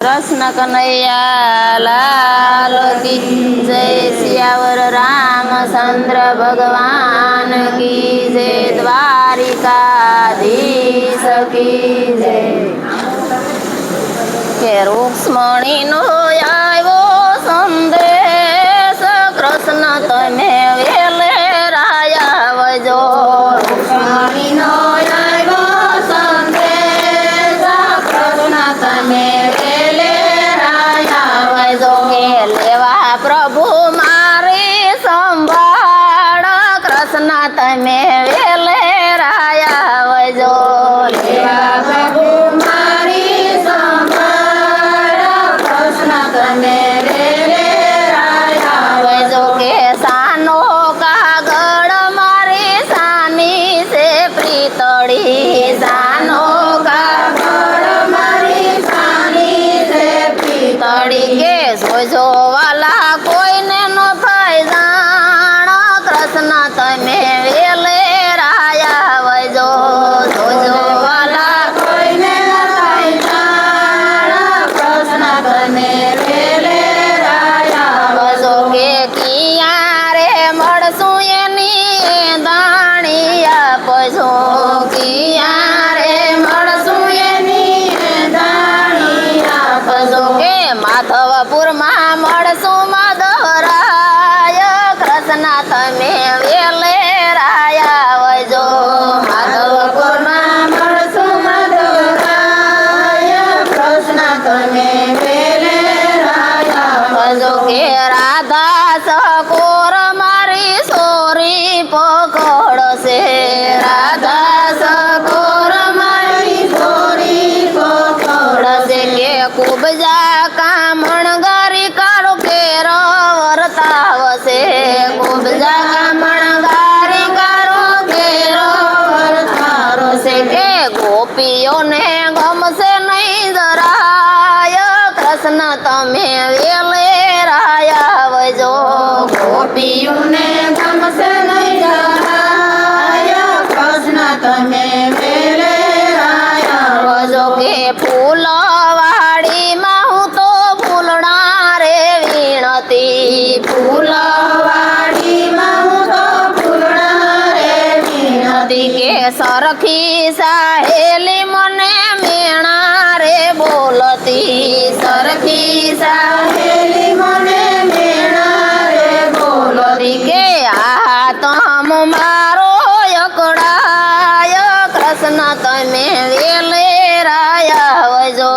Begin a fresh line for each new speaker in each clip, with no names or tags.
कृष्ण कन्हैया लाल की जय। सियावर रामचंद्र भगवान की जय। द्वारिकाधीश की जय। કે રૂક્ષ્મણીનો આવ્યો સંદેશ, કૃષ્ણ તમે વેલે રાયા વજો. રૂક્ષ્મણીનો આવ્યો સંદેશ, કૃષ્ણ તમે વેલે રાયા વજો. કે લેવા પ્રભુ મારી સંભાળ, કૃષ્ણ તમે વેલે રાયા વજો. લેવા પ્રભુ મારી સંભાળ, તમે વેલે રાયા વજો. કે સાનો કાગળ મારી સાની છે પ્રીતળી, સાનો કાગળ મારી સાની છે પ્રીતળી. કે જોજો વાલા કોઈને ન થાય જાણ, કૃષ્ણ તમે વેલે રાયા વજો. જોજો વાલા કોઈને ન થાય જાણ, કૃષ્ણ તમે વેલે રાયા વજો. કે કિયા રે મળશું એની દાણી આપજો. કિયા રે મળશું એની દાણી આપજો. કે માધવપુરમાં મળશું માધવરાય, કૃષ્ણ તમે વેલે રાયા વજો. માધવપુરમાં મળશું માધવરાય, કૃષ્ણ તમે વેલે રાયા વજો. કે રાધા સકોર મારી સોરી પકડશે, રાધા સકોર મારી સોરી પકડશે. કે કુબજા કામણ ગારી કાળો કેર વર્તાવશે. કુબજા કામણ ગારી કાળો કેર વર્તાવશે. કે ગોપીઓને ગમશે નહીં જરાય, કૃષ્ણ તમે વેલે રાયા વજો. ગોપીઓને ગમશે નહીં જરાય, કૃષ્ણ તમે વેલે રાયા વજો. કે ફૂલ વાડીમાં હું તો ફૂલણા રે વીણતી, ફૂલ વાડીમાં હું તો ફૂલણા રે વીણતી. કે સરખી સાહેલી મને મેણા રે બોલતી, સરખી સાહેલી મને મેણા રે બોલતી. કે આ તમ મારો અકળાય, કૃષ્ણ તમે વેલે રાયા વજો.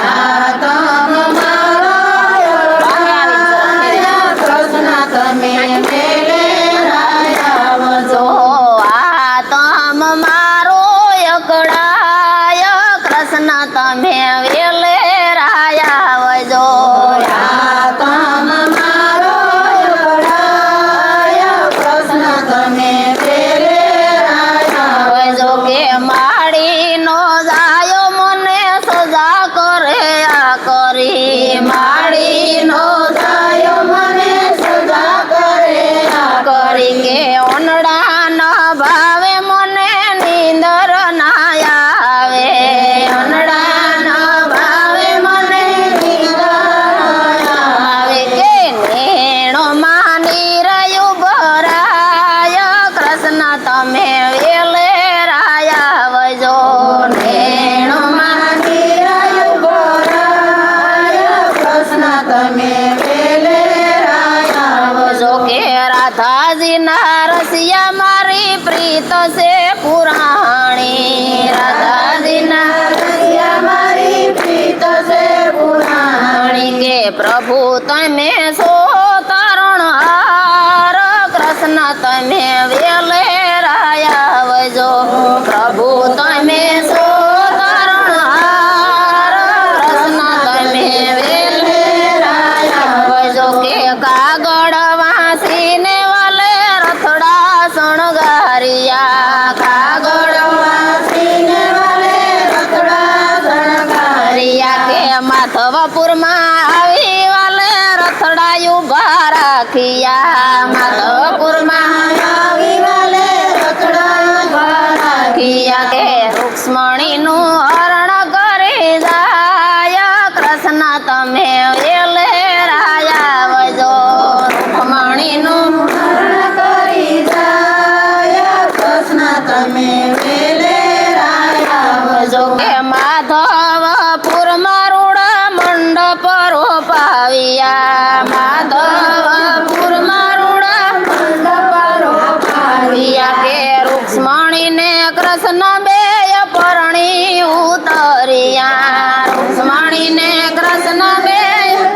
આ તમ મારો અકળાય, કૃષ્ણ તમે વેલે રાયા વજો. આ તમ મારો અકળાય, કૃષ્ણ તમે વેલે રાયા વજો. આ તમ મારો અકળાય, કૃષ્ણ તમે વેલે રાયા વજો. કે માળીનો જાયો મને સજા કરે આ કરી, માળીનો જાયો મને સજા કરે આ કરી. કે ઓનડા ન ભાવે મને નીંદર ના આવે, ઓનડા ન ભાવે મને નીંદર ના આવે. કે નેણો માની રહ્યું ભરાય, કૃષ્ણ તમે વેલે રાયા વજો. નેણો માની રહ્યું ભરાય, કૃષ્ણ તમે વેલે રાયા વજો. કે રાધાજીના રસિયા મારી પ્રીત છે પુરાણી, રાધાજીના રસિયા મારી પ્રીત છે પુરાણી. કે પ્રભુ તમે સો તરુણહાર, કૃષ્ણ તમે વેલે રાયા વજો. પ્રભુ તમે સો તરુણહાર, કૃષ્ણ તમે વેલે રાયા વજો. કે કાગળ વાંસીને વાલે રથડા શણગારિયા, કાગળ વાંસીને વાલે રથડા શણગારિયા. કે માધવપુરમાં આવી વાલે રથડા ઉભા રાખિયા, માધવપુરમાં આવી વાલે રથડા ઉભા રાખિયા. કે રૂક્ષ્મણીનું હરણ કરી જાય, કૃષ્ણ તમે વેલે રાયા વજો રૂકમણીનું
હરણ કરી જાય કૃષ્ણ તમે વેલે રાયા
જો કે માધવપુર મારુડા મંડપ રોપાવ્યા માધવપુર મારુડા પાવ્યા કે રૂક્ષ્મણીને કૃષ્ણ બે પરણી ઉતર્યા રૂક્ષ્મણીને કૃષ્ણ બે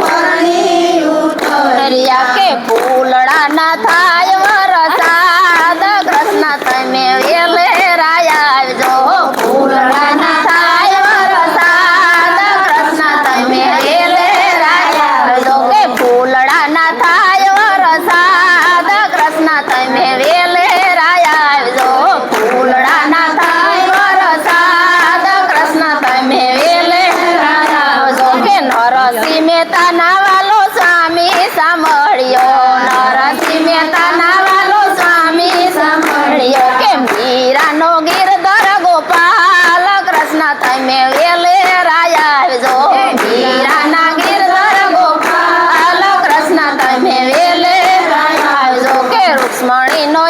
પરણી
ઉતર્યા કે ફૂલડા ના થાય વરસાદ કૃષ્ણ તમે વેલે રાયા આવજો ફૂલડા ના થાય વરસાદ કૃષ્ણ તમે વેલે રાયા આવજો કે ફૂલડા ના થાય વરસાદ કૃષ્ણ તમે વેલે રાયા આવજો ફૂલડા ના થાય વરસાદ કૃષ્ણ તમે વેલે રાયા આવજો કે નરસિંહ મહેતા ના વાલો સ્વામી સાંભળ્યો નરસિંહ મહેતા ના વાલો સ્વામી સાંભળ્યો કે મીરાનો ગિરધર ગોપાલ કૃષ્ણ તમે વેલે રાયા આવજો મીરાના ગિરધર ગોપાલ કૃષ્ણ તમે વેલે રાયા આવજો કે રૂક્ષ્મણીનો